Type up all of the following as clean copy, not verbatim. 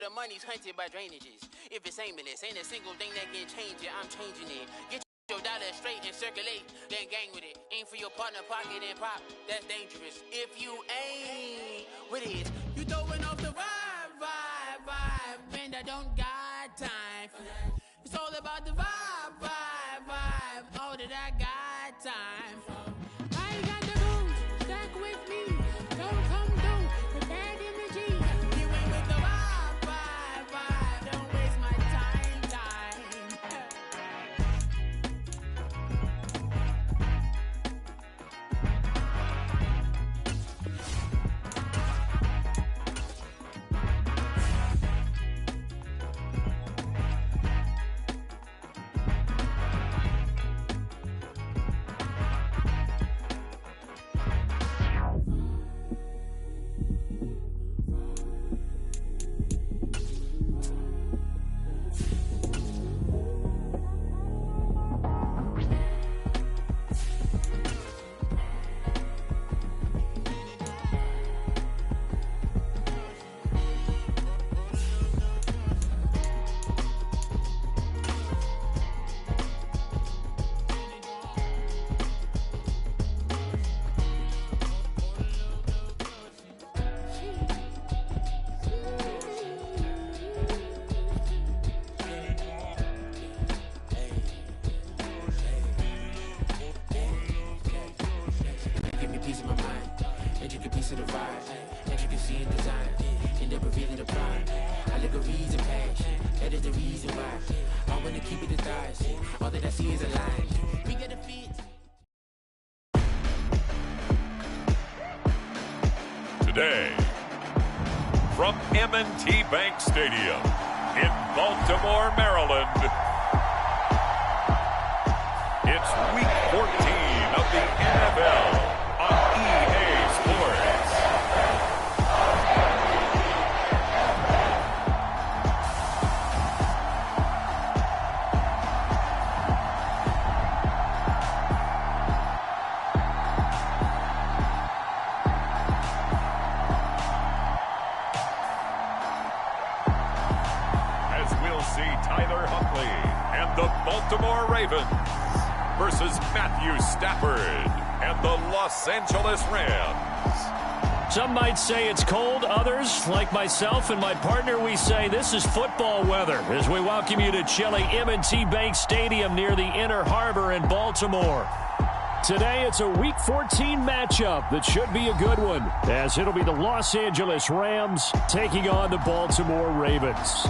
The money's hunted by drainages. If it's aimless, ain't a single thing that can change it. I'm changing it. Get your dollar straight and circulate, then gang with it. Aim for your partner, pocket and pop. That's dangerous. If you ain't with it, you throwing off the vibe. And I don't got time for that. It's all about the vibe. All that I got time for. I ain't got the rules. Stack with me. Don't come through with bad energy. You ain't with the vibe. Don't waste my time. Today, from M&T Bank Stadium in Baltimore, Maryland, it's Week 14 of the NFL on EA Sports. Baltimore Ravens versus Matthew Stafford and the Los Angeles Rams. Some might say it's cold. Others, like myself and my partner, we say this is football weather as we welcome you to chilly M&T Bank Stadium near the Inner Harbor in Baltimore. Today, it's a Week 14 matchup that should be a good one, as it'll be the Los Angeles Rams taking on the Baltimore Ravens.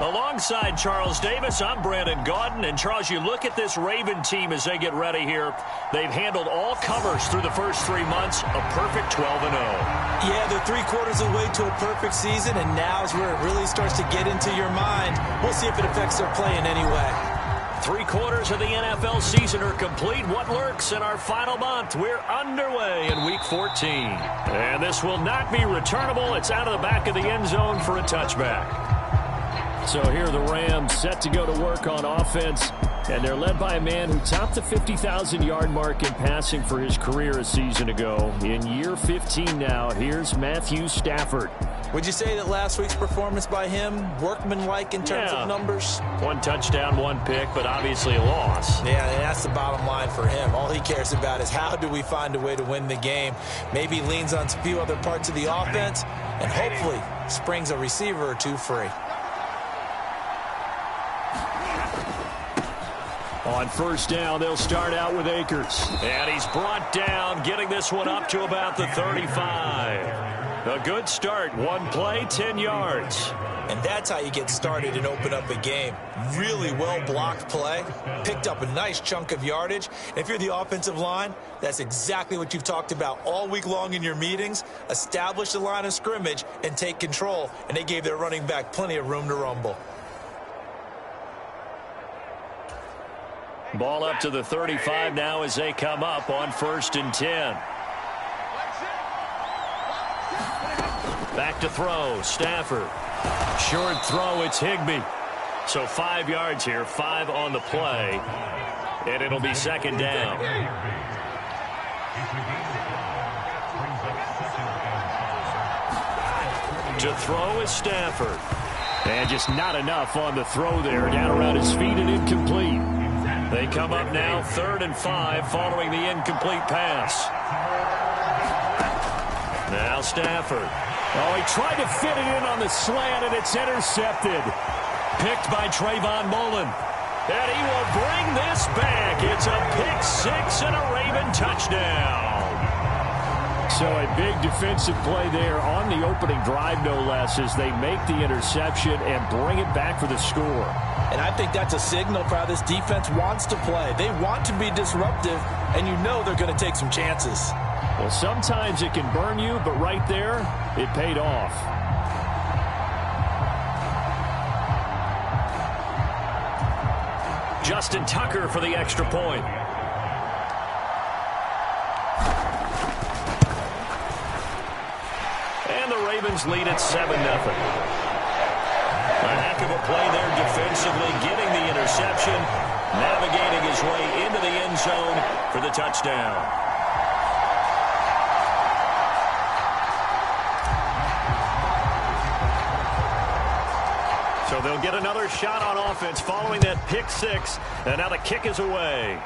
Alongside Charles Davis, I'm Brandon Gaudin. And, Charles, you look at this Raven team as they get ready here. They've handled all covers through the first 3 months, a perfect 12-0. Yeah, they're 3/4 of the way to a perfect season, and now is where it really starts to get into your mind. We'll see if it affects their play in any way. 3/4 of the NFL season are complete. What lurks in our final month? We're underway in Week 14. And this will not be returnable. It's out of the back of the end zone for a touchback. So here are the Rams set to go to work on offense, and they're led by a man who topped the 50,000-yard mark in passing for his career a season ago. In year 15 now, here's Matthew Stafford. Would you say that last week's performance by him, workmanlike in terms of numbers? 1 touchdown, 1 pick, but obviously a loss. Yeah, and that's the bottom line for him. All he cares about is how do we find a way to win the game. Maybe leans on a few other parts of the offense, and hopefully springs a receiver or two free. On first down, they'll start out with Akers. And he's brought down, getting this one up to about the 35. A good start. 1 play, 10 yards. And that's how you get started and open up a game. Really well-blocked play. Picked up a nice chunk of yardage. And if you're the offensive line, that's exactly what you've talked about all week long in your meetings. Establish the line of scrimmage and take control. And they gave their running back plenty of room to rumble. Ball up to the 35 now as they come up on 1st and 10. Back to throw, Stafford. Short throw, it's Higbee. So 5 yards here, 5 on the play. And it'll be second down. To throw is Stafford. And just not enough on the throw there. Down around his feet and incomplete. They come up now 3rd and 5 following the incomplete pass. Now Stafford. Oh, he tried to fit it in on the slant, and it's intercepted. Picked by Trayvon Mullen. And he will bring this back. It's a pick 6 and a Raven touchdown. So a big defensive play there on the opening drive, no less, as they make the interception and bring it back for the score. And I think that's a signal for how this defense wants to play. They want to be disruptive, and you know they're going to take some chances. Well, sometimes it can burn you, but right there, it paid off. Justin Tucker for the extra point. And the Ravens lead at 7-0. A heck of a play there defensively, getting the interception, navigating his way into the end zone for the touchdown. So they'll get another shot on offense following that pick 6, and now the kick is away.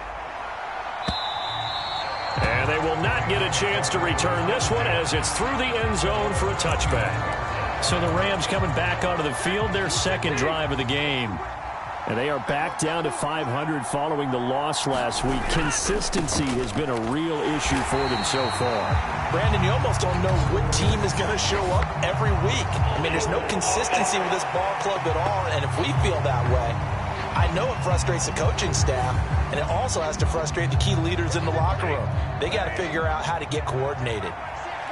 And they will not get a chance to return this one as it's through the end zone for a touchback. So the Rams coming back onto the field, their second drive of the game. And they are back down to 500 following the loss last week. Consistency has been a real issue for them so far. Brandon, you almost don't know what team is going to show up every week. I mean, there's no consistency with this ball club at all, and if we feel that way, I know it frustrates the coaching staff, and it also has to frustrate the key leaders in the locker room. They got to figure out how to get coordinated.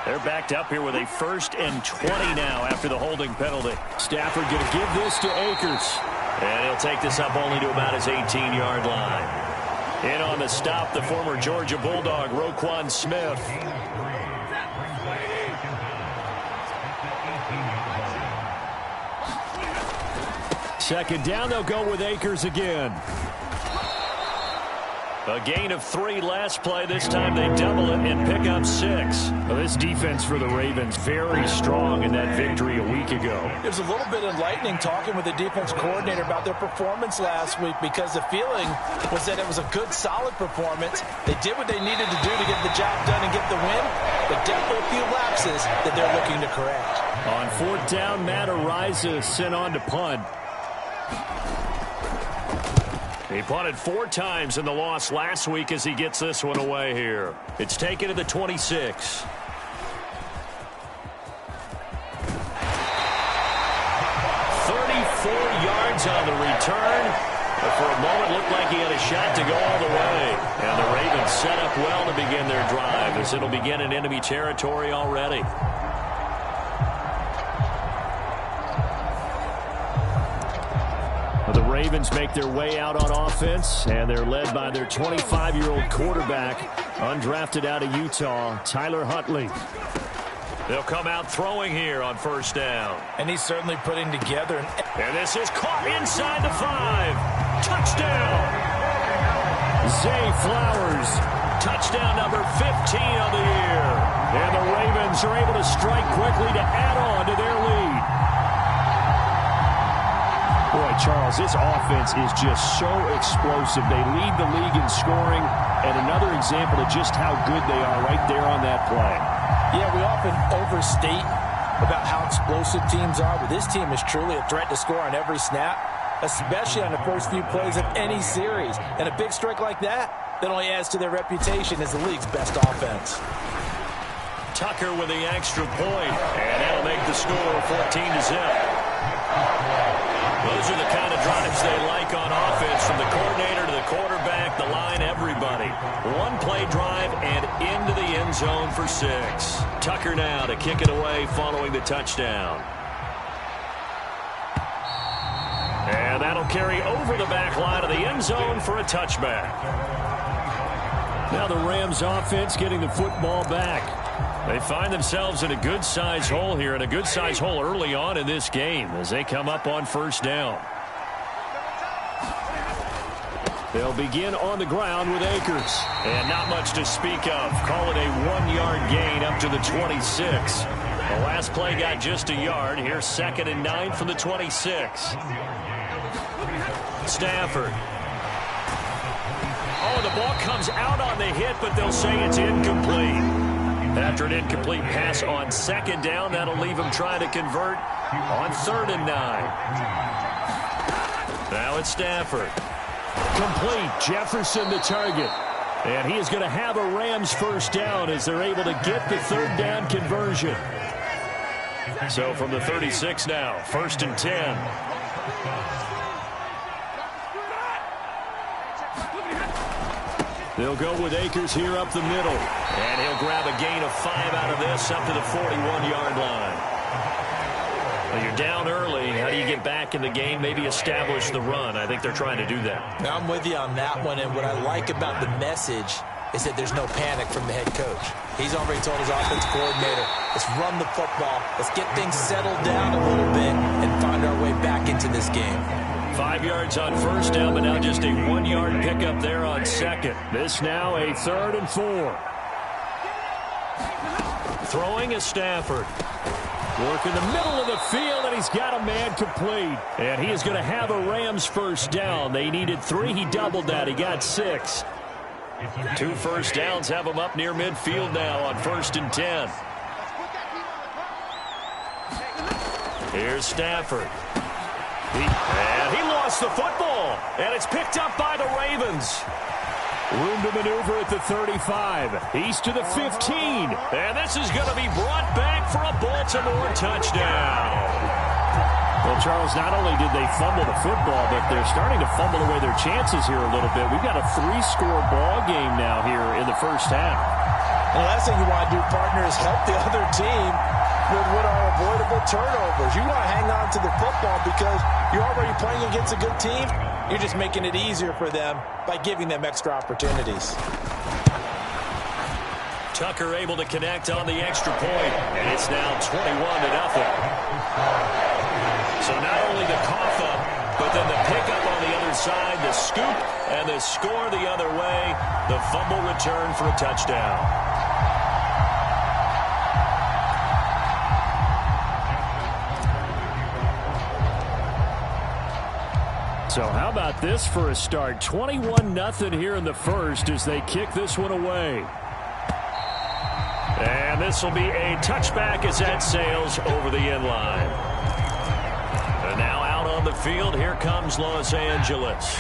They're backed up here with a 1st and 20 now after the holding penalty. Stafford going to give this to Akers. And he'll take this up only to about his 18-yard line. In on the stop, the former Georgia Bulldog, Roquan Smith. Second down, they'll go with Akers again. A gain of 3 last play. This time they double it and pick up 6. Well, this defense for the Ravens very strong in that victory a week ago. It was a little bit enlightening talking with the defense coordinator about their performance last week, because the feeling was that it was a good, solid performance. They did what they needed to do to get the job done and get the win, but definitely a few lapses that they're looking to correct. On 4th down, Matt Araiza sent on to punt. He punted 4 times in the loss last week as he gets this one away here. It's taken to the 26. 34 yards on the return. But for a moment, looked like he had a shot to go all the way. And the Ravens set up well to begin their drive, as it'll begin in enemy territory already. The Ravens make their way out on offense, and they're led by their 25-year-old quarterback, undrafted out of Utah, Tyler Huntley. They'll come out throwing here on 1st down. And he's certainly putting together. And this is caught inside the 5. Touchdown! Zay Flowers, touchdown number 15 on the year. And the Ravens are able to strike quickly to add on to their lead. Boy, Charles, this offense is just so explosive. They lead the league in scoring, and another example of just how good they are right there on that play. Yeah, we often overstate about how explosive teams are, but this team is truly a threat to score on every snap, especially on the first few plays of any series. And a big strike like that only adds to their reputation as the league's best offense. Tucker with the extra point, and that'll make the score 14-0. Those are the kind of drives they like on offense, from the coordinator to the quarterback, the line, everybody. 1-play drive and into the end zone for 6. Tucker now to kick it away following the touchdown. And that'll carry over the back line of the end zone for a touchback. Now the Rams offense getting the football back. They find themselves in a good-sized hole here, and a good-sized hole early on in this game as they come up on 1st down. They'll begin on the ground with Akers. And not much to speak of. Call it a 1-yard gain up to the 26. The last play got just a yard. Here's 2nd and 9 from the 26. Stafford. Oh, the ball comes out on the hit, but they'll say it's incomplete. After an incomplete pass on 2nd down, that'll leave him trying to convert on 3rd and 9. Now it's Stafford. Complete. Jefferson the target. And he is going to have a Rams first down as they're able to get the 3rd down conversion. So from the 36 now, 1st and 10. They'll go with Akers here up the middle. And he'll grab a gain of 5 out of this up to the 41-yard line. Well, you're down early. How do you get back in the game? Maybe establish the run. I think they're trying to do that. Now, I'm with you on that one. And what I like about the message is that there's no panic from the head coach. He's already told his offensive coordinator, let's run the football. Let's get things settled down a little bit and find our way back into this game. 5 yards on 1st down, but now just a 1-yard pickup there on 2nd. This now a 3rd and 4. Throwing is Stafford. Work in the middle of the field, and he's got a man complete. And he is going to have a Rams first down. They needed 3. He doubled that. He got 6. 2 first downs have him up near midfield now on 1st and 10. Here's Stafford. And he lost the football. And it's picked up by the Ravens. Room to maneuver at the 35. He's to the 15. And this is going to be brought back for a Baltimore touchdown. Well, Charles, not only did they fumble the football, but they're starting to fumble away their chances here a little bit. We've got a 3-score ball game now here in the first half. And the last thing you want to do, partner, is help the other team with what are avoidable turnovers. You want to hang on to the football because you're already playing against a good team. You're just making it easier for them by giving them extra opportunities. Tucker able to connect on the extra point, and it's now 21-0. So not only the cough up, but then the pickup on the other side, the scoop, and the score the other way. The fumble return for a touchdown. So how about this for a start? 21-0 here in the first as they kick this one away. And this will be a touchback as that sails over the end line. And now out on the field, here comes Los Angeles.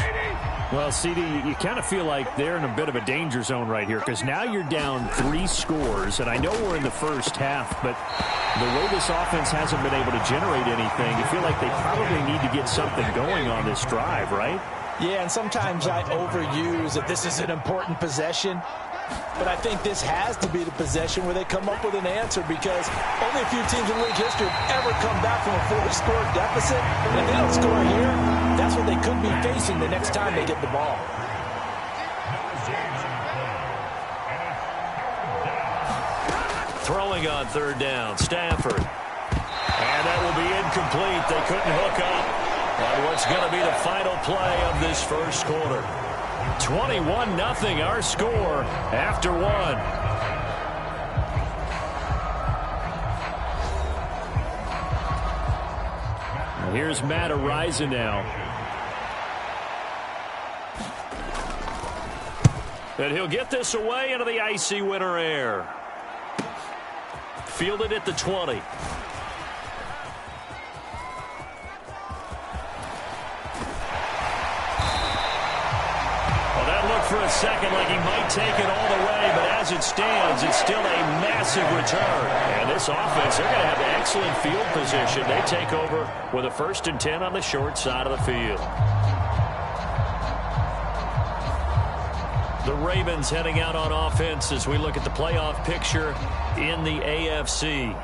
Well, CD, you kind of feel like they're in a bit of a danger zone right here because now you're down 3 scores, and I know we're in the first half, but the way this offense hasn't been able to generate anything, you feel like they probably need to get something going on this drive, right? Yeah, and sometimes I overuse that this is an important possession. But I think this has to be the possession where they come up with an answer because only a few teams in league history have ever come back from a 4-score deficit. And if they don't score here, that's what they could be facing the next time they get the ball. Throwing on 3rd down, Stafford. And that will be incomplete. They couldn't hook up on what's going to be the final play of this first quarter. 21-0 our score after 1. Here's Matt Araiza now. And he'll get this away into the icy winter air. Fielded at the 20. For a second like he might take it all the way, but as it stands, it's still a massive return. And this offense, they're going to have excellent field position. They take over with a 1st and 10 on the short side of the field. The Ravens heading out on offense as we look at the playoff picture in the AFC.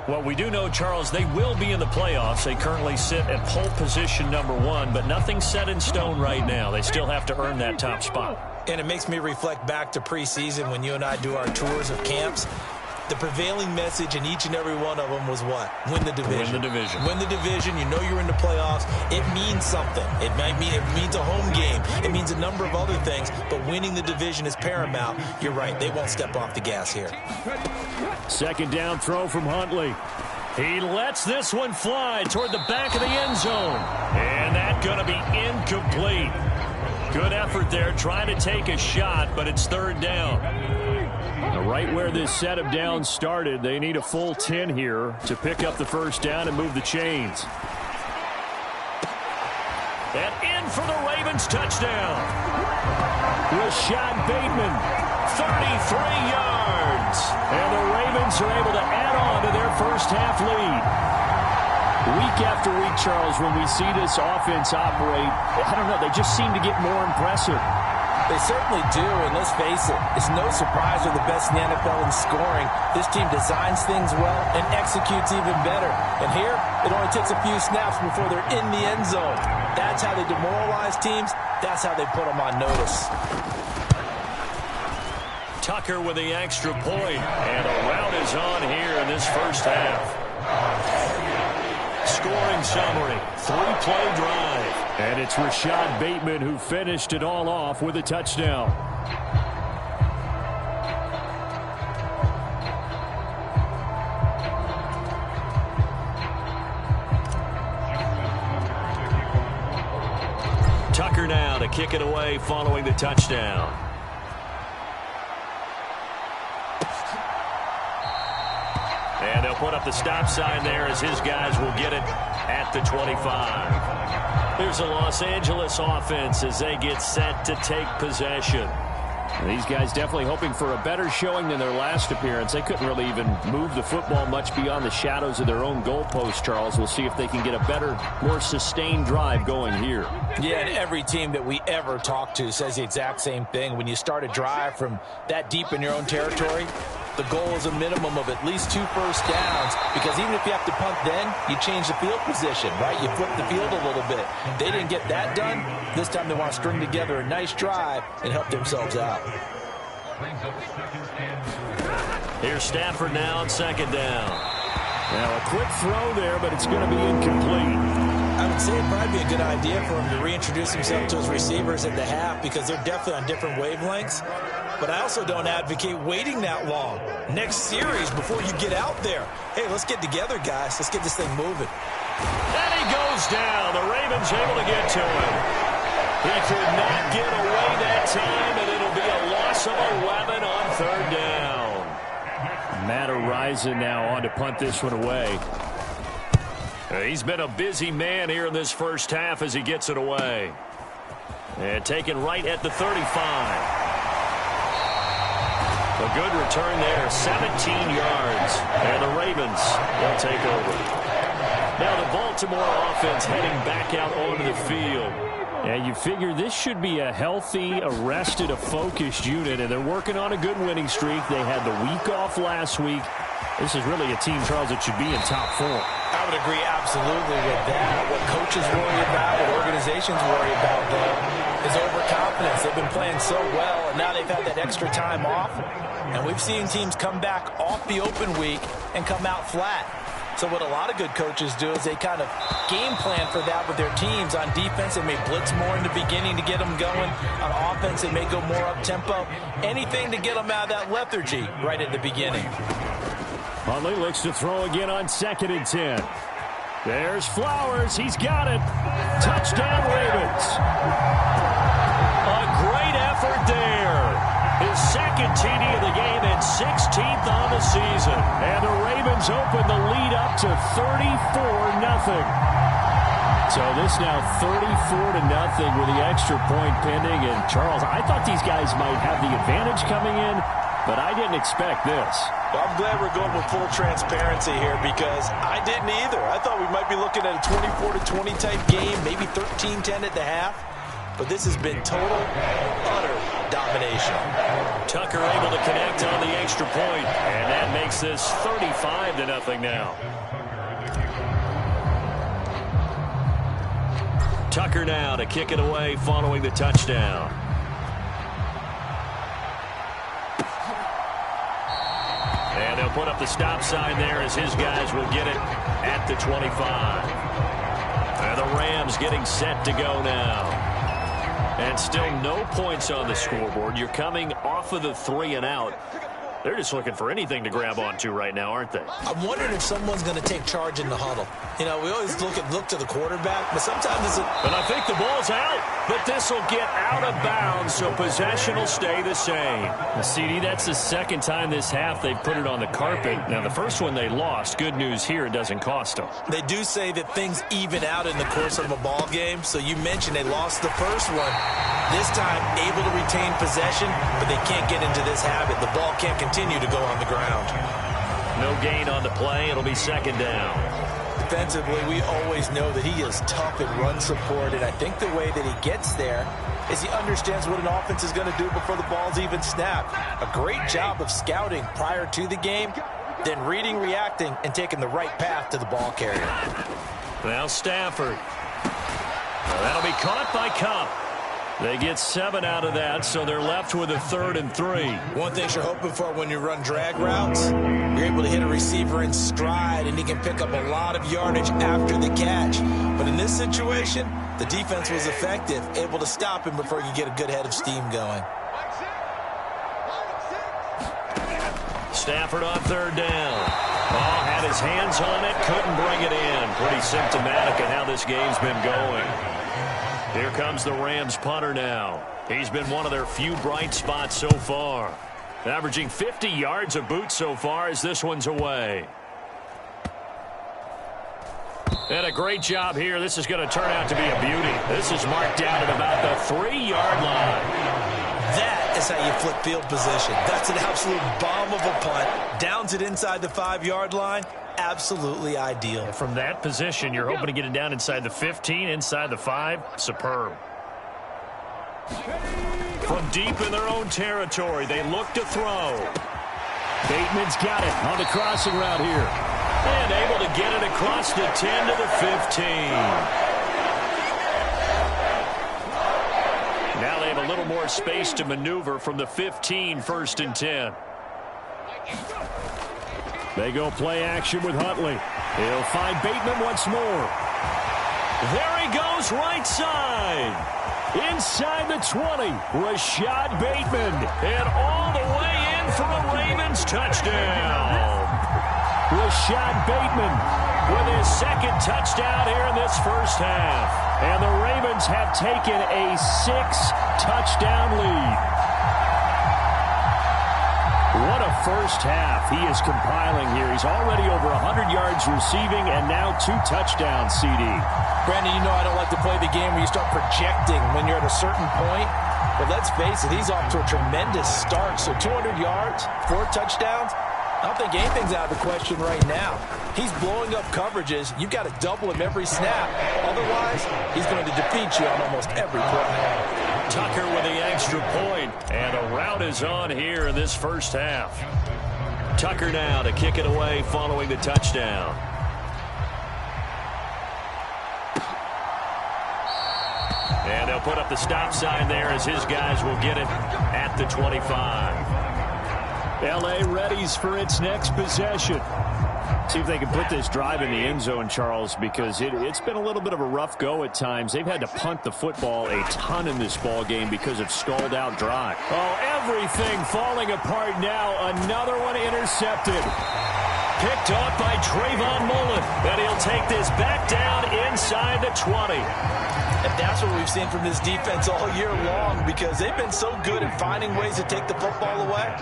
Well, we do know, Charles, they will be in the playoffs. They currently sit at pole position number 1, but nothing's set in stone right now. They still have to earn that top spot. And it makes me reflect back to preseason when you and I do our tours of camps. the prevailing message in each and every one of them was what? Win the division. Win the division. Win the division. You know you're in the playoffs. It means something. It means a home game. It means a number of other things, but winning the division is paramount. You're right. They won't step off the gas here. Second down throw from Huntley. He lets this one fly toward the back of the end zone. And that's going to be incomplete. Good effort there trying to take a shot, but it's third down. Now, right where this set of downs started, they need a full 10 here to pick up the first down and move the chains. And in for the Ravens touchdown. Rashad Bateman, 33 yards. And the Ravens are able to add on to their first half lead. Week after week, Charles, when we see this offense operate, I don't know, they just seem to get more impressive. They certainly do, and let's face it, it's no surprise they're the best in the NFL in scoring. This team designs things well and executes even better. And here, it only takes a few snaps before they're in the end zone. That's how they demoralize teams. That's how they put them on notice. Tucker with the extra point, and a rout is on here in this first half. Scoring summary, 3-play drive. And it's Rashad Bateman who finished it all off with a touchdown. Tucker now to kick it away following the touchdown. And they'll put up the stop sign there as his guys will get it at the 25. Here's a Los Angeles offense as they get set to take possession. These guys definitely hoping for a better showing than their last appearance. They couldn't really even move the football much beyond the shadows of their own goalpost, Charles. We'll see if they can get a better, more sustained drive going here. Yeah, and every team that we ever talk to says the exact same thing. When you start a drive from that deep in your own territory, the goal is a minimum of at least 2 first downs, because even if you have to punt then, you change the field position, right? You flip the field a little bit. They didn't get that done. This time they want to string together a nice drive and help themselves out. Here's Stafford now on second down. Now a quick throw there, but it's going to be incomplete. I would say it'd probably be a good idea for him to reintroduce himself to his receivers at the half, because they're definitely on different wavelengths. But I also don't advocate waiting that long. Next series, before you get out there, hey, let's get together, guys. Let's get this thing moving. And he goes down. The Ravens able to get to him. He could not get away that time, and it'll be a loss of 11 on third down. Matt Araiza now on to punt this one away. He's been a busy man here in this first half as he gets it away. And taken right at the 35. A good return there, 17 yards. And the Ravens will take over. Now the Baltimore offense heading back out onto the field. And you figure this should be a healthy, a rested, a focused unit, and they're working on a good winning streak. They had the week off last week. This is really a team, Charles, that should be in top form. I would agree absolutely with that. What coaches worry about, what organizations worry about, though, is overconfidence. They've been playing so well, and now they've had that extra time off. And we've seen teams come back off the open week and come out flat. So what a lot of good coaches do is they kind of game plan for that with their teams. On defense, they may blitz more in the beginning to get them going. On offense, they may go more up-tempo. Anything to get them out of that lethargy right at the beginning. Huntley looks to throw again on 2nd and 10. There's Flowers. He's got it. Touchdown, Ravens. A great effort there. His second TD of the game and 16th on the season. And the Ravens open the lead up to 34-0. So this now 34-0 with the extra point pending. And Charles, I thought these guys might have the advantage coming in, but I didn't expect this. Well, I'm glad we're going with full transparency here, because I didn't either. I thought we might be looking at a 24-20 type game, maybe 13-10 at the half. But this has been total, utter domination. Tucker able to connect on the extra point, and that makes this 35-0 now. Tucker now to kick it away following the touchdown. And they'll They'll put up the stop sign there as his guys will get it at the 25. And the Rams getting set to go now. And still no points on the scoreboard. You're coming off of the 3 and out. They're just looking for anything to grab onto right now, aren't they? I'm wondering if someone's going to take charge in the huddle. You know, we always look to the quarterback, but sometimes it's But I think the ball's out. But this will get out of bounds, so possession will stay the same. Now, CD, that's the second time this half they've put it on the carpet. Now, the first one they lost. Good news here, it doesn't cost them. They do say that things even out in the course of a ball game. So you mentioned they lost the first one. This time, able to retain possession, but they can't get into this habit. The ball can't continue to go on the ground. No gain on the play. It'll be second down. Defensively, we always know that he is tough in run support, and I think the way that he gets there is he understands what an offense is going to do before the ball's even snapped. A great job of scouting prior to the game, then reading, reacting, and taking the right path to the ball carrier. Now Stafford. That'll be caught by Cup. They get 7 out of that, so they're left with a 3rd and 3. One thing you're hoping for when you run drag routes, you're able to hit a receiver in stride, and he can pick up a lot of yardage after the catch. But in this situation, the defense was effective, able to stop him before you get a good head of steam going. Stafford on 3rd down. Ball had his hands on it, couldn't bring it in. Pretty symptomatic of how this game's been going. Here comes the Rams punter now. He's been one of their few bright spots so far. Averaging 50 yards a boot so far as this one's away. And a great job here. This is going to turn out to be a beauty. This is marked down at about the 3-yard line. That is how you flip field position. That's an absolute bomb of a punt. Downs it inside the 5-yard line. Absolutely ideal. From that position, you're hoping to get it down inside the 15, inside the 5. Superb. From deep in their own territory, they look to throw. Bateman's got it on the crossing route here. And able to get it across the 10 to the 15. Now they have a little more space to maneuver from the 15, 1st and 10. They go play action with Huntley. He'll find Bateman once more. There he goes, right side. Inside the 20, Rashad Bateman. And all the way in for a Ravens touchdown. Rashad Bateman with his 2nd touchdown here in this first half. And the Ravens have taken a 6-touchdown lead. What a first half he is compiling here. He's already over 100 yards receiving and now 2 touchdowns, CD. Brandon, you know I don't like to play the game where you start projecting when you're at a certain point. But let's face it, he's off to a tremendous start. So 200 yards, 4 touchdowns. I don't think anything's out of the question right now. He's blowing up coverages. You've got to double him every snap. Otherwise, he's going to defeat you on almost every play. Tucker with the extra point, and a rout is on here in this first half. Tucker now to kick it away following the touchdown. And they'll put up the stop sign there as his guys will get it at the 25. L.A. readies for its next possession. See if they can put this drive in the end zone, Charles, because it's been a little bit of a rough go at times. They've had to punt the football a ton in this ball game because of stalled out drive. Oh, everything falling apart now. Another one intercepted. Picked off by Trayvon Mullen. And he'll take this back down inside the 20. And that's what we've seen from this defense all year long, because they've been so good at finding ways to take the football away.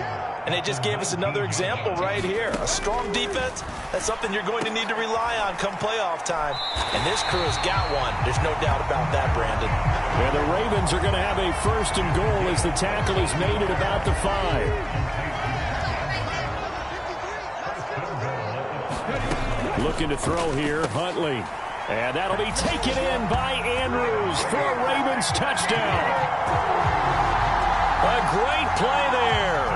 And they just gave us another example right here. A strong defense, that's something you're going to need to rely on come playoff time. And this crew has got one. There's no doubt about that, Brandon. Yeah, the Ravens are going to have a 1st and goal as the tackle is made at about the 5. Looking to throw here, Huntley. And that'll be taken in by Andrews for a Ravens touchdown. A great play there.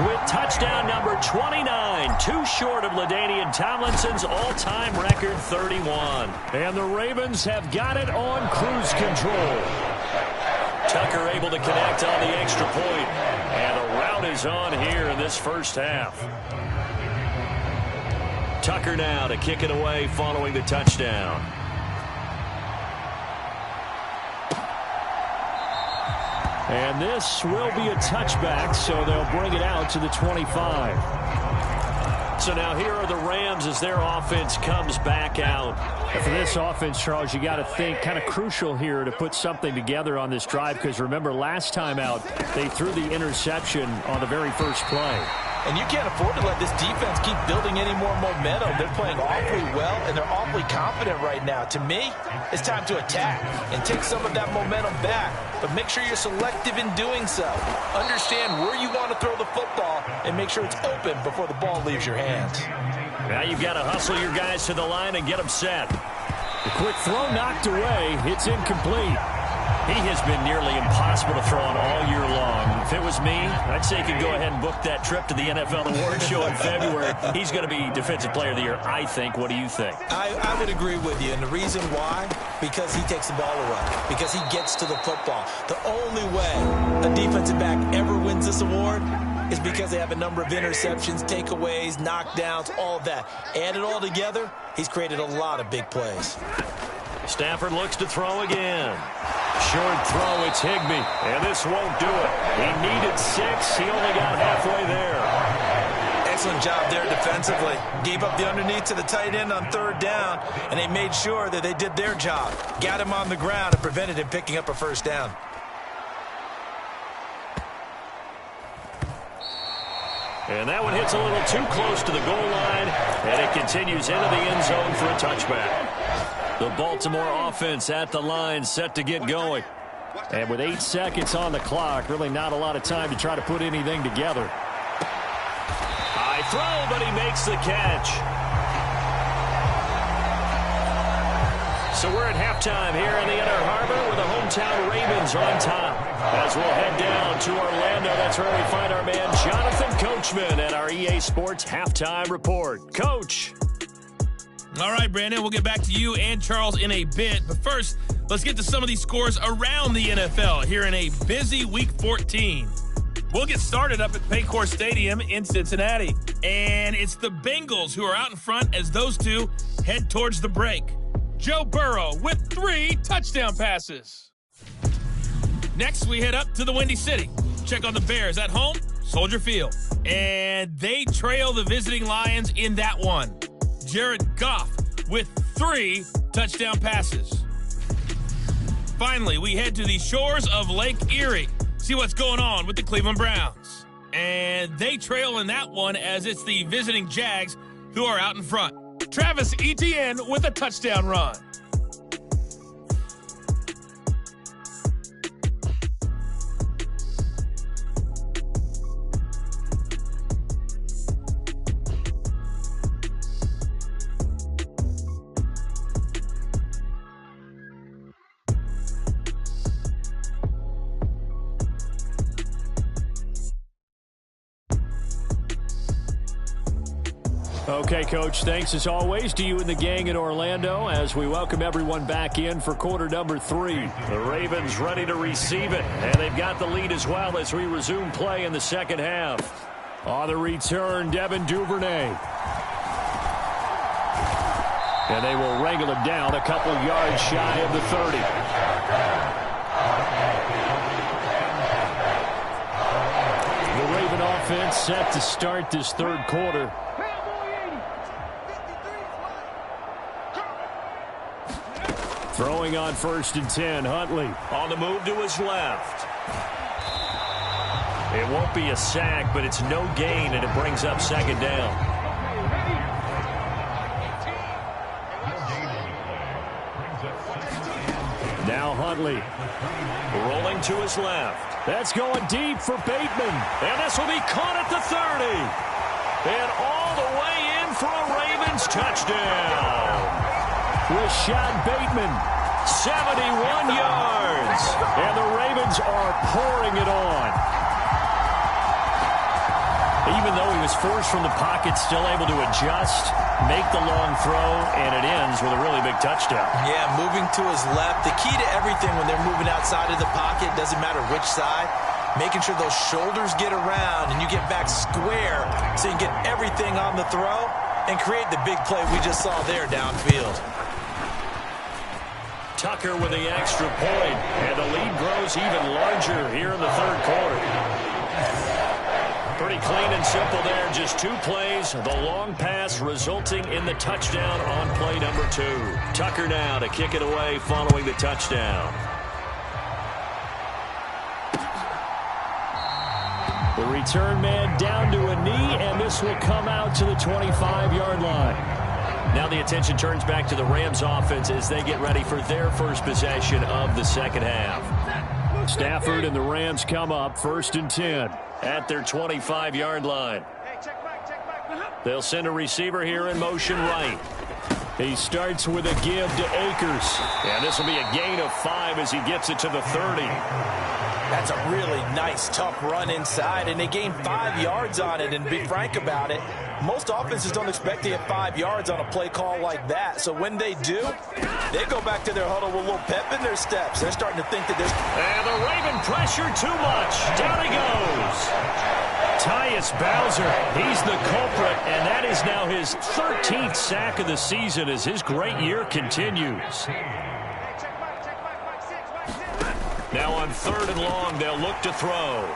With touchdown number 29, 2 short of LaDainian Tomlinson's all-time record 31. And the Ravens have got it on cruise control. Tucker able to connect on the extra point. And the rout is on here in this first half. Tucker now to kick it away following the touchdown. And this will be a touchback, so they'll bring it out to the 25. So now here are the Rams as their offense comes back out. And for this offense, Charles, you got to think kind of crucial here to put something together on this drive, because remember last time out they threw the interception on the very first play. And you can't afford to let this defense keep building any more momentum. They're playing awfully well, and they're awfully confident right now. To me, it's time to attack and take some of that momentum back. But make sure you're selective in doing so. Understand where you want to throw the football and make sure it's open before the ball leaves your hands. Now you've got to hustle your guys to the line and get them set. The quick throw knocked away. It's incomplete. He has been nearly impossible to throw on all year long. If it was me, I'd say he could go ahead and book that trip to the NFL Awards show in February. He's going to be Defensive Player of the Year, I think. What do you think? I would agree with you, and the reason why, because he takes the ball away, because he gets to the football. The only way a defensive back ever wins this award is because they have a number of interceptions, takeaways, knockdowns, all of that. Add it all together, he's created a lot of big plays. Stafford looks to throw again. Short throw, it's Higbee, and this won't do it. He needed 6. He only got halfway there. Excellent job there defensively. Gave up the underneath to the tight end on third down, and they made sure that they did their job. Got him on the ground and prevented him picking up a first down. And that one hits a little too close to the goal line, and it continues into the end zone for a touchback. The Baltimore offense at the line, set to get going. And with 8 seconds on the clock, really not a lot of time to try to put anything together. High throw, but he makes the catch. So we're at halftime here in the Inner Harbor with the hometown Ravens on top. As we'll head down to Orlando, that's where we find our man Jonathan Coachman at our EA Sports Halftime Report. Coach. All right, Brandon, we'll get back to you and Charles in a bit. But first, let's get to some of these scores around the NFL here in a busy Week 14. We'll get started up at Paycor Stadium in Cincinnati. And it's the Bengals who are out in front as those two head towards the break. Joe Burrow with 3 touchdown passes. Next, we head up to the Windy City. Check on the Bears at home, Soldier Field. And they trail the visiting Lions in that one. Jared Goff with 3 touchdown passes. Finally, we head to the shores of Lake Erie. See what's going on with the Cleveland Browns. And they trail in that one as it's the visiting Jags who are out in front. Travis Etienne with a touchdown run. Okay, Coach, thanks as always to you and the gang in Orlando as we welcome everyone back in for quarter number 3. The Ravens ready to receive it, and they've got the lead as well as we resume play in the second half. On the return, Devin Duvernay. And they will wrangle him down a couple yards shy of the 30. The Raven offense set to start this third quarter. Throwing on 1st and 10, Huntley. On the move to his left. It won't be a sack, but it's no gain, and it brings up second down. Now Huntley. Rolling to his left. That's going deep for Bateman. And this will be caught at the 30. And all the way in for a Ravens touchdown. Rashad Bateman, 71 yards. And the Ravens are pouring it on. Even though he was forced from the pocket, still able to adjust, make the long throw, and it ends with a really big touchdown. Yeah, moving to his left. The key to everything when they're moving outside of the pocket, doesn't matter which side, making sure those shoulders get around and you get back square so you can get everything on the throw. and create the big play we just saw there downfield. Tucker with the extra point, and the lead grows even larger here in the third quarter. Pretty clean and simple there. Just 2 plays. The long pass resulting in the touchdown on play number 2. Tucker now to kick it away following the touchdown. The return man down to a knee, and this will come out to the 25-yard line. Now the attention turns back to the Rams offense as they get ready for their first possession of the second half. Stafford and the Rams come up 1st and 10 at their 25-yard line. They'll send a receiver here in motion right. He starts with a give to Akers. And this will be a gain of 5 as he gets it to the 30. That's a really nice, tough run inside, and they gained 5 yards on it. And to be frank about it, most offenses don't expect to get 5 yards on a play call like that. So when they do, they go back to their huddle with a little pep in their steps. They're starting to think that this... And the Raven pressure too much. Down he goes. Tyus Bowser, he's the culprit, and that is now his 13th sack of the season as his great year continues. Now on 3rd and long, they'll look to throw.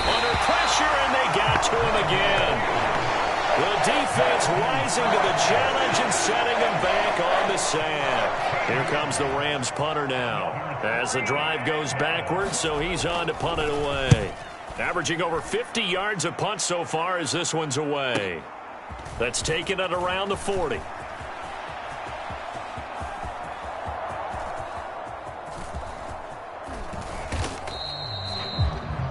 Under pressure, and they got to him again. The defense rising to the challenge and setting him back on the sand. Here comes the Rams punter now as the drive goes backwards, so he's on to punt it away. Averaging over 50 yards a punt so far as this one's away. That's taken at around the 40.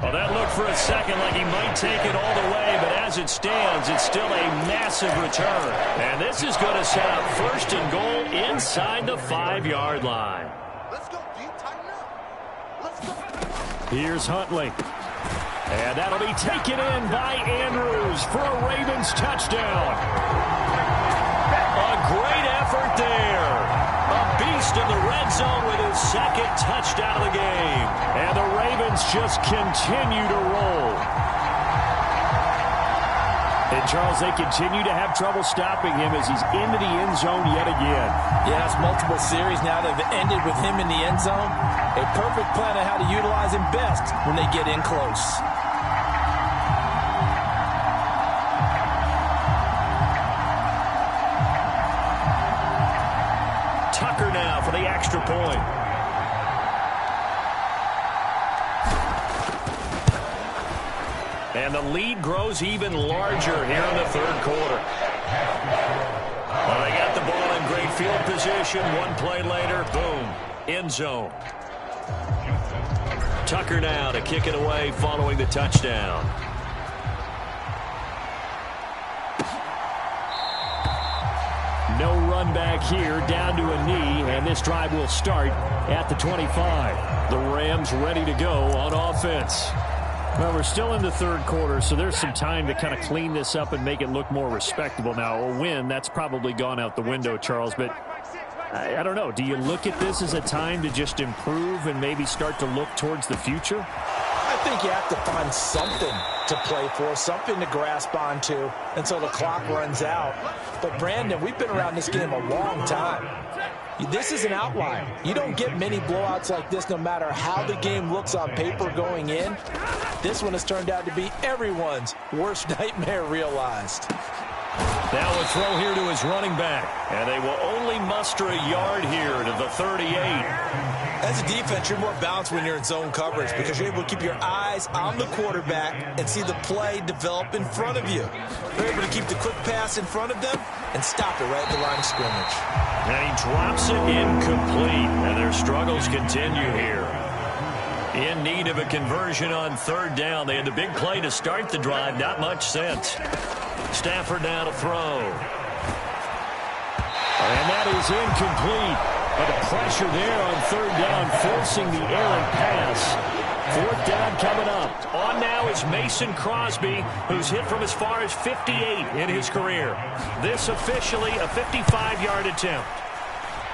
Well, that looked for a second like he might take it all the way, but as it stands, it's still a massive return. And this is going to set up 1st and goal inside the 5-yard line. Let's go, D. Tighten up. Let's go. Here's Huntley. And that'll be taken in by Andrews for a Ravens touchdown. A great effort there. A beast in the red zone with his 2nd touchdown of the game. And the Ravens just continue to roll. And, Charles, they continue to have trouble stopping him as he's into the end zone yet again. Yes, multiple series now that have ended with him in the end zone. A perfect plan on how to utilize him best when they get in close. Tucker now for the extra point. And the lead grows even larger here in the 3rd quarter. Well, they got the ball in great field position. 1 play later, boom, end zone. Tucker now to kick it away following the touchdown. No run back here, down to a knee, and this drive will start at the 25. The Rams ready to go on offense. Well, we're still in the 3rd quarter, so there's some time to kind of clean this up and make it look more respectable. Now, a win, that's probably gone out the window, Charles, but I don't know. Do you look at this as a time to just improve and maybe start to look towards the future? I think you have to find something to play for, something to grasp onto until the clock runs out. But, Brandon, we've been around this game a long time. This is an outlier. You don't get many blowouts like this no matter how the game looks on paper going in. This one has turned out to be everyone's worst nightmare realized. Now a throw here to his running back. And they will only muster a yard here to the 38. As a defense, you're more balanced when you're in zone coverage because you're able to keep your eyes on the quarterback and see the play develop in front of you. You're able to keep the quick pass in front of them and stop it right at the line of scrimmage. And he drops it incomplete. And their struggles continue here. In need of a conversion on 3rd down. They had the big play to start the drive. Not much sense. Stafford now to throw. And that is incomplete. But the pressure there on 3rd down, forcing the errant pass. 4th down coming up. On now is Mason Crosby, who's hit from as far as 58 in his career. This officially a 55-yard attempt.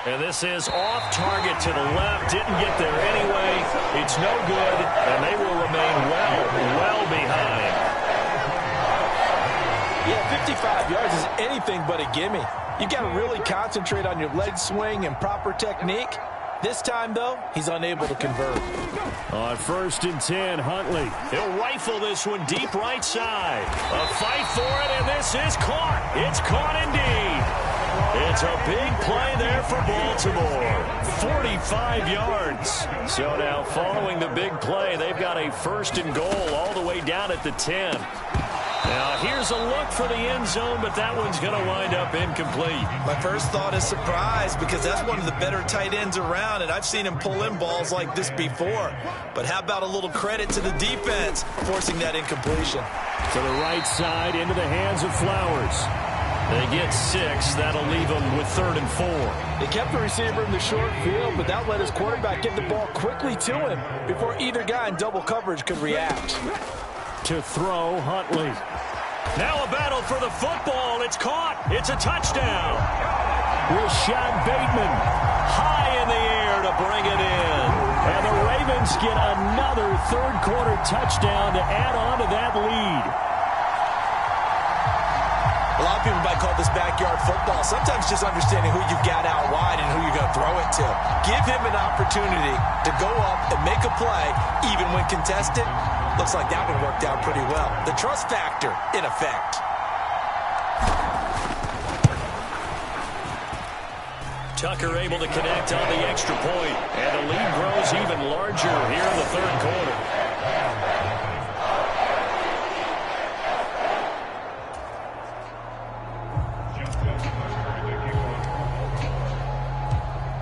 And this is off target to the left. Didn't get there anyway. It's no good, and they will remain well behind. Yeah, 55 anything but a gimme. You got to really concentrate on your leg swing and proper technique. This time, though, he's unable to convert. On 1st and 10, Huntley. He'll rifle this one deep right side. A fight for it, and this is caught. It's caught indeed. It's a big play there for Baltimore. 45 yards. So now following the big play, they've got a 1st and goal all the way down at the 10. Now, here's a look for the end zone, but that one's going to wind up incomplete. My first thought is surprise because that's one of the better tight ends around, and I've seen him pull in balls like this before. But how about a little credit to the defense forcing that incompletion? To the right side, into the hands of Flowers. They get 6. That'll leave them with 3rd and 4. They kept the receiver in the short field, but that let his quarterback get the ball quickly to him before either guy in double coverage could react. To throw, Huntley. Now a battle for the football. It's caught. It's a touchdown. Rashad Bateman high in the air to bring it in. And the Ravens get another third-quarter touchdown to add on to that lead. A lot of people might call this backyard football. Sometimes just understanding who you've got out wide and who you're going to throw it to. Give him an opportunity to go up and make a play, even when contested. Looks like that one worked out pretty well. The trust factor in effect. Tucker able to connect on the extra point, and the lead grows even larger here in the 3rd quarter.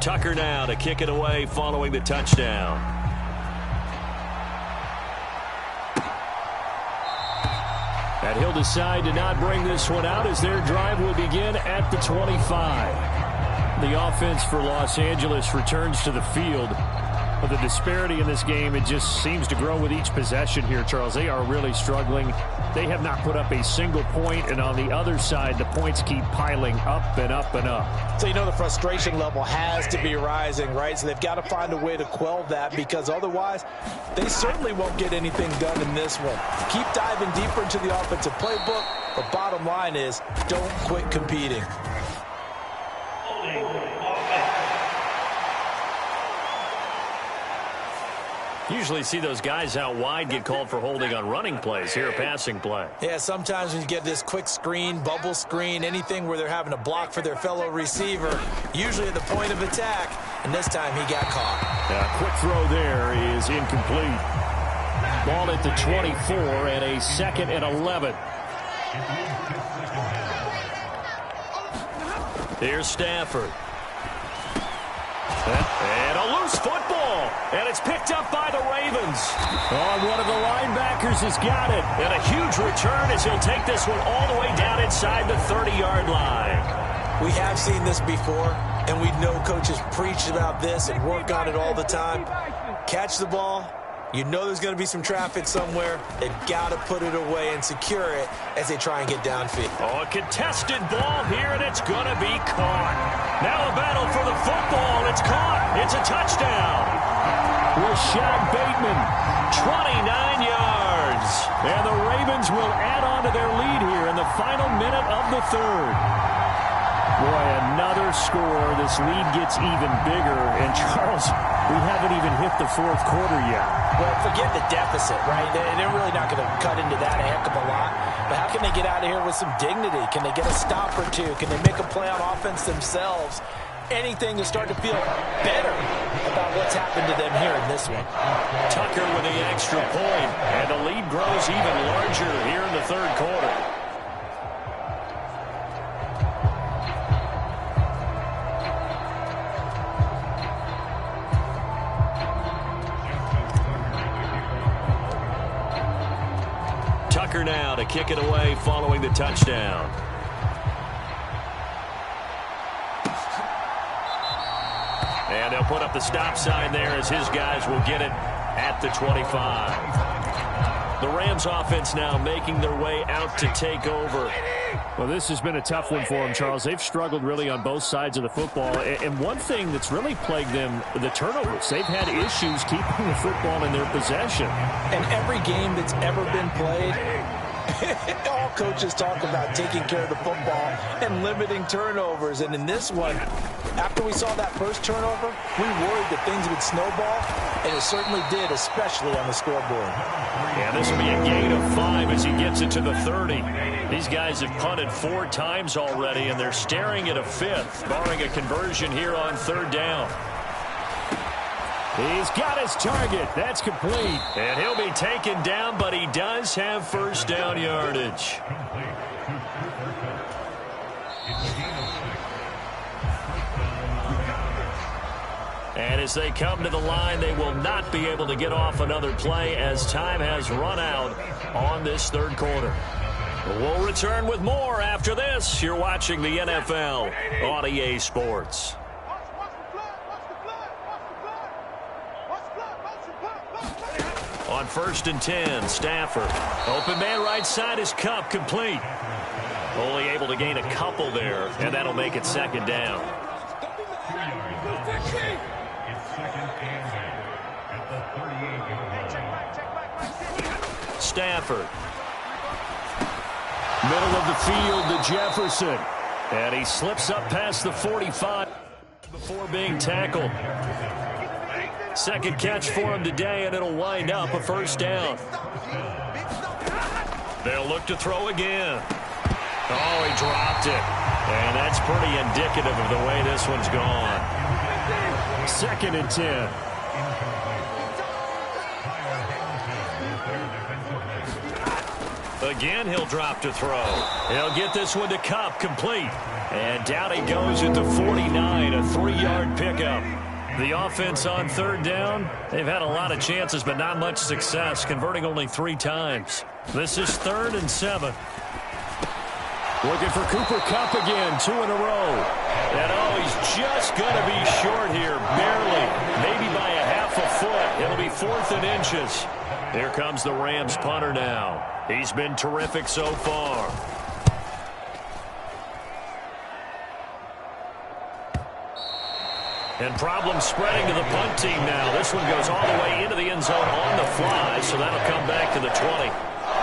Tucker now to kick it away following the touchdown. And he'll decide to not bring this one out as their drive will begin at the 25. The offense for Los Angeles returns to the field. But the disparity in this game, it just seems to grow with each possession here, Charles. They are really struggling. They have not put up a single point, and on the other side, the points keep piling up and up and up. So you know the frustration level has to be rising, right? So they've got to find a way to quell that because otherwise they certainly won't get anything done in this one. Keep diving deeper into the offensive playbook. The bottom line is don't quit competing. Usually see those guys out wide get called for holding on running plays. Here, a passing play. Yeah, sometimes when you get this quick screen, bubble screen, anything where they're having to block for their fellow receiver, usually at the point of attack, and this time he got caught. Quick throw there is incomplete. Ball at the 24 and a 2nd and 11. Here's Stafford. And a loose football. And it's picked up by the Ravens. One of the linebackers has got it. And a huge return as he'll take this one all the way down inside the 30-yard line. We have seen this before, and we know coaches preach about this and work on it all the time. Catch the ball. You know there's going to be some traffic somewhere. They've got to put it away and secure it as they try and get downfield. A contested ball here, and it's going to be caught. Now a battle for the football. It's caught. It's a touchdown. Rashad Bateman, 29 yards. And the Ravens will add on to their lead here in the final minute of the 3rd. Boy, another score. This lead gets even bigger. And, Charles, we haven't even hit the 4th quarter yet. Well, forget the deficit, right? They're really not going to cut into that a heck of a lot. But how can they get out of here with some dignity? Can they get a stop or two? Can they make a play on offense themselves? Anything to start to feel better about what's happened to them here in this one. Tucker with the extra point, and the lead grows even larger here in the 3rd quarter. Tucker now to kick it away following the touchdown. And they'll put up the stop sign there as his guys will get it at the 25. The Rams offense now making their way out to take over. Well, this has been a tough one for them, Charles. They've struggled really on both sides of the football. And one thing that's really plagued them, the turnovers. They've had issues keeping the football in their possession. And every game that's ever been played, All coaches talk about taking care of the football and limiting turnovers. And in this one, after we saw that first turnover, we worried that things would snowball, and it certainly did, especially on the scoreboard. Yeah, this will be a gain of 5 as he gets it to the 30. These guys have punted 4 times already, and they're staring at a 5th, barring a conversion here on 3rd down. He's got his target. That's complete. And he'll be taken down, but he does have 1st down yardage. And as they come to the line, they will not be able to get off another play as time has run out on this 3rd quarter. We'll return with more after this. You're watching the NFL on EA Sports. On 1st and 10, Stafford. Open man right side is Kupp, complete. Only able to gain a couple there, and that'll make it 2nd down. Stafford. Middle of the field to Jefferson. And he slips up past the 45 before being tackled. 2nd catch for him today, and it'll wind up a 1st down. They'll look to throw again. Oh, he dropped it. And that's pretty indicative of the way this one's gone. 2nd and 10. Again, he'll drop to throw. He'll get this one to Kupp, complete. And down he goes at the 49, a 3-yard pickup. The offense on 3rd down, they've had a lot of chances, but not much success, converting only 3 times. This is 3rd and 7. Looking for Cooper Kupp again, 2 in a row. And oh, he's just going to be short here, barely, maybe by a half a foot. It'll be 4th and inches. Here comes the Rams punter now. He's been terrific so far. And problems spreading to the punt team now. This one goes all the way into the end zone on the fly, so that'll come back to the 20.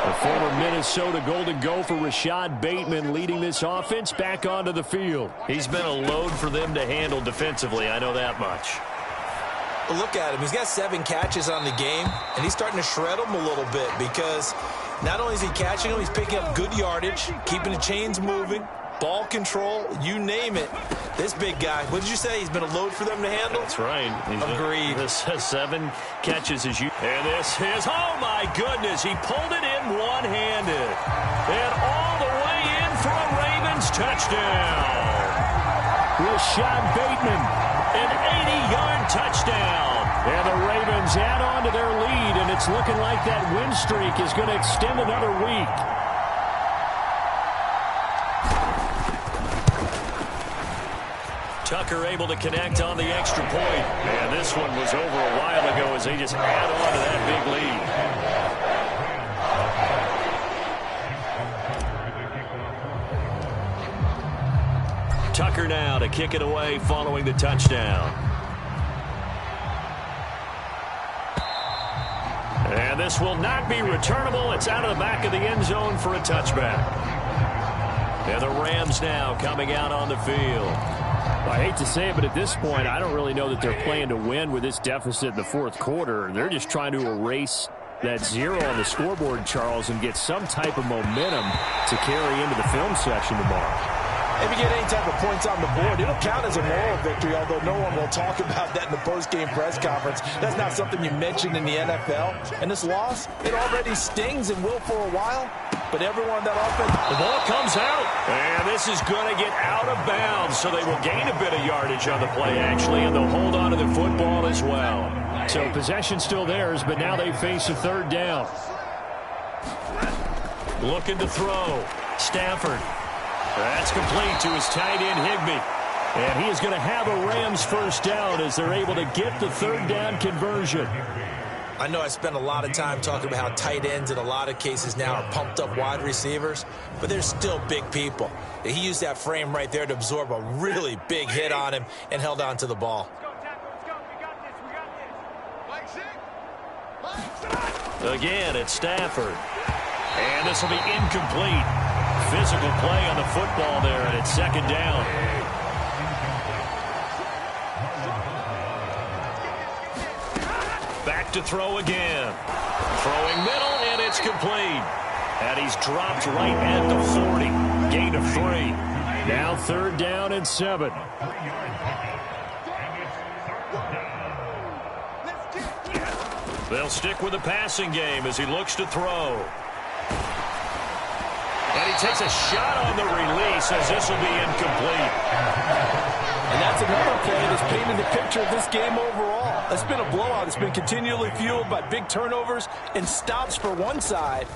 The former Minnesota Golden Gopher Rashad Bateman leading this offense back onto the field. He's been a load for them to handle defensively, I know that much. Well, look at him. He's got 7 catches on the game, and he's starting to shred them a little bit because not only is he catching them, he's picking up good yardage, keeping the chains moving, ball control, you name it. This big guy, what did you say? He's been a load for them to handle? That's right. Agreed. This has 7 catches as you. And this is, oh my goodness, he pulled it in one-handed. And all the way in for a Ravens touchdown. Rashad Bateman, an 80-yard touchdown. And the Ravens add on to their lead, and it's looking like that win streak is going to extend another week. Tucker able to connect on the extra point. And this one was over a while ago as they just add on to that big lead. Tucker now to kick it away following the touchdown. And this will not be returnable. It's out of the back of the end zone for a touchback. And the Rams now coming out on the field. I hate to say it, but at this point, I don't really know that they're playing to win with this deficit in the 4th quarter. They're just trying to erase that 0 on the scoreboard, Charles, and get some type of momentum to carry into the film session tomorrow. If you get any type of points on the board, it'll count as a moral victory, although no one will talk about that in the post-game press conference. That's not something you mentioned in the NFL. And this loss, it already stings and will for a while. But everyone that offense. The ball comes out. And this is going to get out of bounds, so they will gain a bit of yardage on the play, actually, and they'll hold on to the football as well. So possession still theirs, but now they face a 3rd down. Looking to throw. Stafford. That's complete to his tight end, Higbee. And he is going to have a Rams 1st down as they're able to get the 3rd down conversion. I know I spent a lot of time talking about how tight ends in a lot of cases now are pumped up wide receivers, but they're still big people. He used that frame right there to absorb a really big hit on him and held on to the ball. Again, it's Stafford. And this will be incomplete. Physical play on the football there, and it's second down. Back to throw again. Throwing middle, and it's complete. And he's dropped right at the 40. Gain of 3. Now third down and 7. They'll stick with the passing game as he looks to throw. And he takes a shot on the release as this will be incomplete. And that's another play that's painted the picture of this game overall. It's been a blowout. It's been continually fueled by big turnovers and stops for one side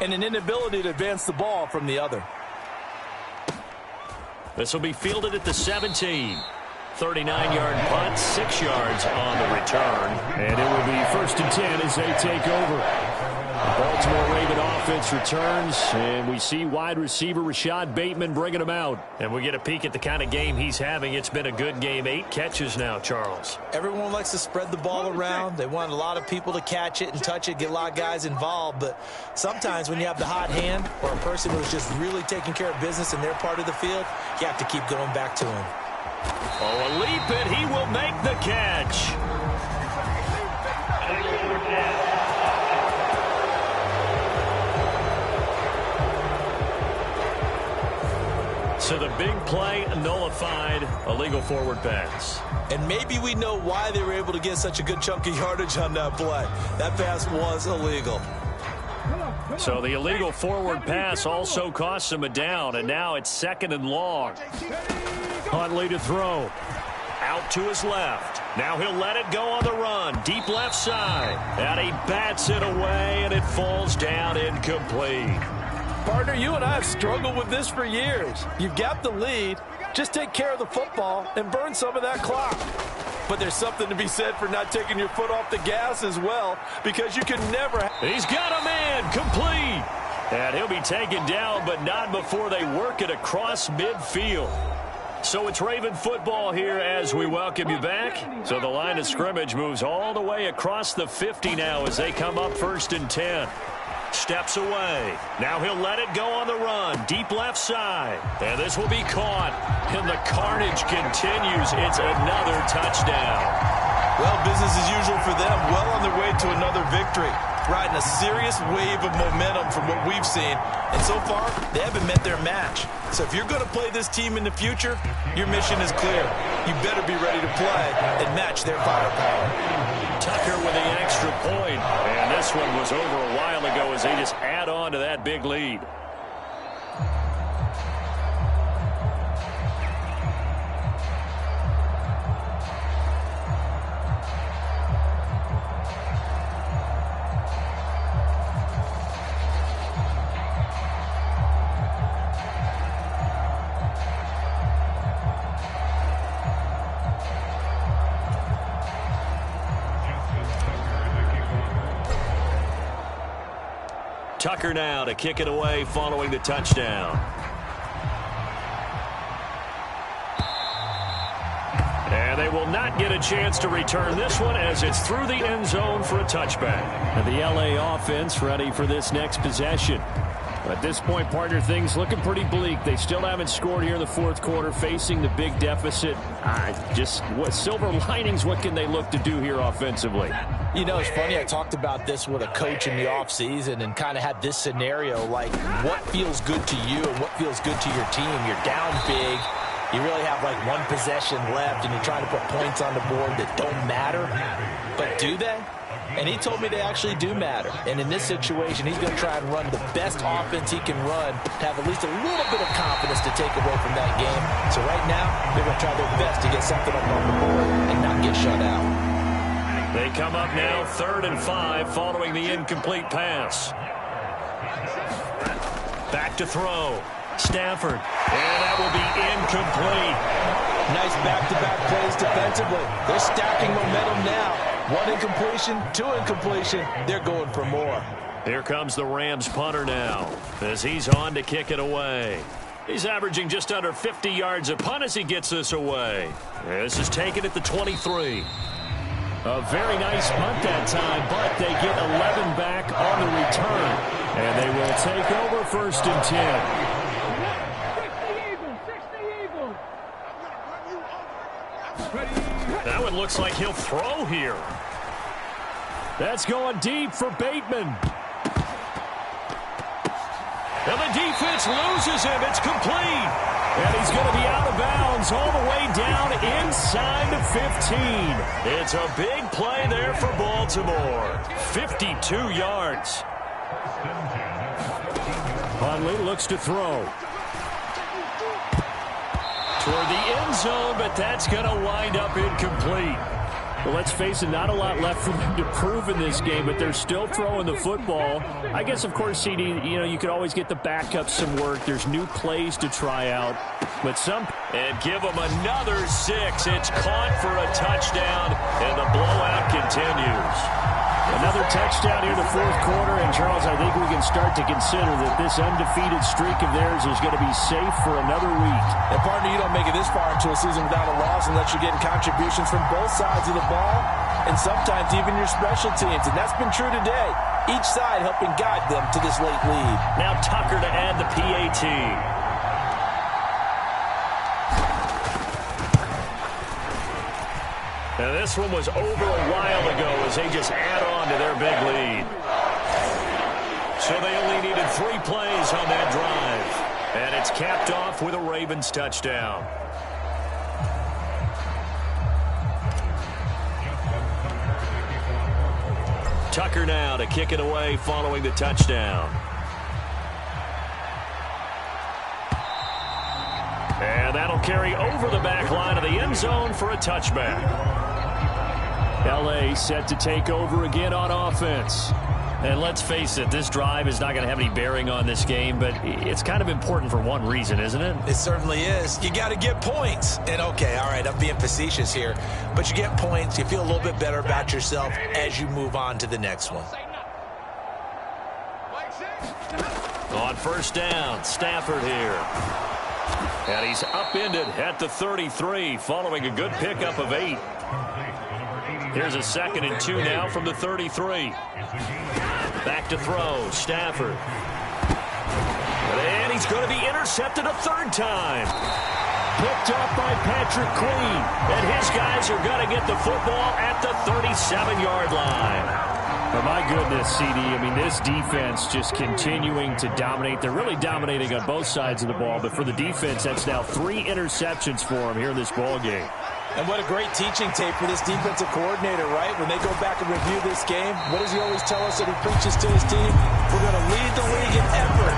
and an inability to advance the ball from the other. This will be fielded at the 17. 39-yard punt, 6 yards on the return. And it will be 1st and 10 as they take over. The Baltimore Raven offense returns, and we see wide receiver Rashad Bateman bringing him out. And we get a peek at the kind of game he's having. It's been a good game. 8 catches now, Charles. Everyone likes to spread the ball around. They want a lot of people to catch it and touch it, get a lot of guys involved. But sometimes when you have the hot hand or a person who's just really taking care of business in their part of the field, you have to keep going back to him. Oh, a leap, and he will make the catch. So the big play nullified, a legal forward pass. And maybe we know why they were able to get such a good chunk of yardage on that play. That pass was illegal. So the illegal forward pass also costs him a down, and now it's 2nd and long. Huntley to throw. Out to his left. Now he'll let it go on the run. Deep left side. And he bats it away, and it falls down incomplete. Partner, you and I have struggled with this for years. You've got the lead. Just take care of the football and burn some of that clock. But there's something to be said for not taking your foot off the gas as well, because you can never... He's got a man complete. And he'll be taken down, but not before they work it across midfield. So it's Raven football here as we welcome you back. So the line of scrimmage moves all the way across the 50 now as they come up 1st and 10. Steps away. Now he'll let it go on the run. Deep left side. And this will be caught. And the carnage continues. It's another touchdown. Well, business as usual for them. Well on their way to another victory. Riding a serious wave of momentum from what we've seen. And so far, they haven't met their match. So if you're going to play this team in the future, your mission is clear. You better be ready to play and match their firepower. Tucker with the extra point. And this one was over a while ago as they just add on to that big lead. Tucker now to kick it away following the touchdown. And they will not get a chance to return this one as it's through the end zone for a touchback. And the LA offense ready for this next possession. At this point, partner, things looking pretty bleak. They still haven't scored here in the 4th quarter, facing the big deficit. Just what silver linings, what can they look to do here offensively? You know, it's funny, I talked about this with a coach in the offseason and kind of had this scenario, like what feels good to you and what feels good to your team. You're down big. You really have like one possession left and you're trying to put points on the board that don't matter. But do they? And he told me they actually do matter. And in this situation, he's going to try and run the best offense he can run to have at least a little bit of confidence to take away from that game. So right now, they're going to try their best to get something up on the board and not get shut out. They come up now 3rd and 5 following the incomplete pass. Back to throw. Stafford. And that will be incomplete. Nice back-to-back plays defensively. They're stacking momentum now. 1 incompletion, 2 incompletion. They're going for more. Here comes the Rams punter now as he's on to kick it away. He's averaging just under 50 yards a punt as he gets this away. This is taken at the 23. A very nice punt that time, but they get 11 back on the return. And they will take over 1st and 10. That one looks like he'll throw here. That's going deep for Bateman. And the defense loses him. It's complete. And he's going to be out of bounds all the way down inside the 15. It's a big play there for Baltimore. 52 yards. Huntley looks to throw. Toward the end zone, but that's going to wind up incomplete. Well, let's face it, not a lot left for them to prove in this game, but they're still throwing the football. I guess, of course, CD, you could always get the backup some work. There's new plays to try out. But and give them another 6. It's caught for a touchdown, and the blowout continues. Another touchdown here in the 4th quarter. And, Charles, I think we can start to consider that this undefeated streak of theirs is going to be safe for another week. And, partner, you don't make it this far into a season without a loss unless you're getting contributions from both sides of the ball and sometimes even your special teams. And that's been true today. Each side helping guide them to this late lead. Now Tucker to add the PAT. Now this one was over a while ago as they just add on to their big lead. So they only needed 3 plays on that drive. And it's capped off with a Ravens touchdown. Tucker now to kick it away following the touchdown. And that'll carry over the back line of the end zone for a touchback. L.A. set to take over again on offense. And let's face it, this drive is not going to have any bearing on this game, but it's kind of important for one reason, isn't it? It certainly is. You got to get points. And, okay, all right, I'm being facetious here, but you get points, you feel a little bit better about yourself as you move on to the next one. On 1st down, Stafford here. And he's upended at the 33 following a good pickup of 8. Here's a 2nd and 2 now from the 33. Back to throw, Stafford. And he's going to be intercepted a 3rd time. Picked up by Patrick Queen. And his guys are going to get the football at the 37-yard line. But my goodness, CD, I mean, this defense just continuing to dominate. They're really dominating on both sides of the ball, but for the defense, that's now 3 interceptions for them here in this ball game. And what a great teaching tape for this defensive coordinator, right? When they go back and review this game, what does he always tell us that he preaches to his team? We're going to lead the league in effort.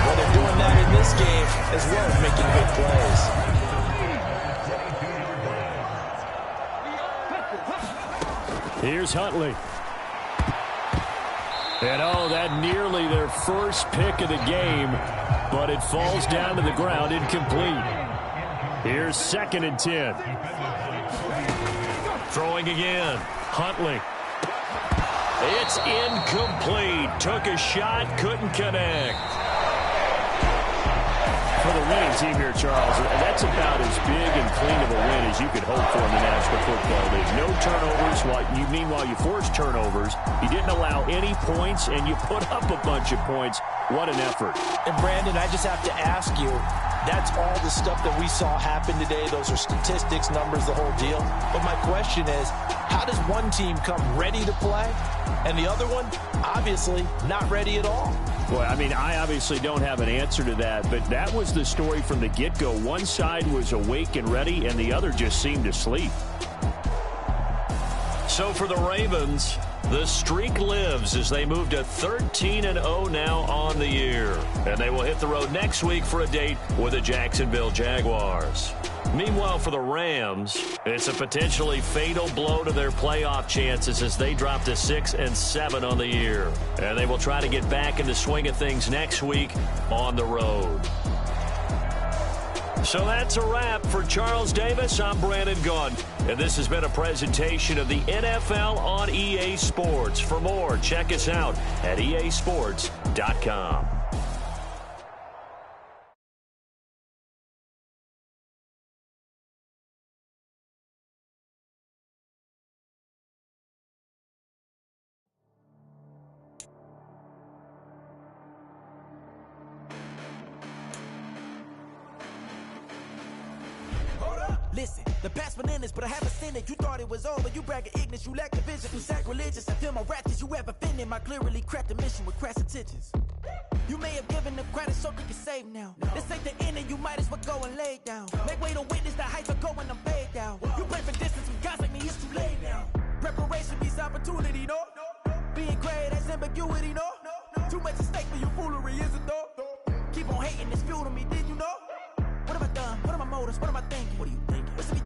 Well, they're doing that in this game as well as making good plays. Here's Huntley. And, oh, that nearly their first pick of the game, but it falls down to the ground incomplete. Here's 2nd and 10. Throwing again. Huntley. It's incomplete. Took a shot, couldn't connect. For the winning team here, Charles, that's about as big and clean of a win as you could hope for in the National Football League. No turnovers. Meanwhile, you forced turnovers. You didn't allow any points, and you put up a bunch of points. What an effort. And, Brandon, I just have to ask you, that's all the stuff that we saw happen today. Those are statistics, numbers, the whole deal. But my question is, how does one team come ready to play and the other one, obviously, not ready at all? Boy, I mean, I obviously don't have an answer to that, but that was the story from the get-go. One side was awake and ready, and the other just seemed asleep. So for the Ravens, the streak lives as they move to 13-0 now on the year. And they will hit the road next week for a date with the Jacksonville Jaguars. Meanwhile, for the Rams, it's a potentially fatal blow to their playoff chances as they drop to 6-7 on the year. And they will try to get back in the swing of things next week on the road. So that's a wrap for Charles Davis. I'm Brandon Gaudin, and this has been a presentation of the NFL on EA Sports. For more, check us out at easports.com. Listen, the past bananas, but I haven't seen it. You thought it was over, you bragging ignorance, you lack the vision. You sacrilegious, I feel my raptures, you have offended my clearly crafted mission with crass intentions. You may have given them credit so they can save now. This ain't the end and you might as well go and lay down. Make way to witness the hype of going, I'm paid down. You play for distance with guys like me, it's too late now. Preparation beats opportunity, no? Being great, that's ambiguity, no? Too much at stake for your foolery, is it though? Keep on hating, it's fuel to me, did you know? What have I done? What are my motives? What am I thinking? What are you thinking? What's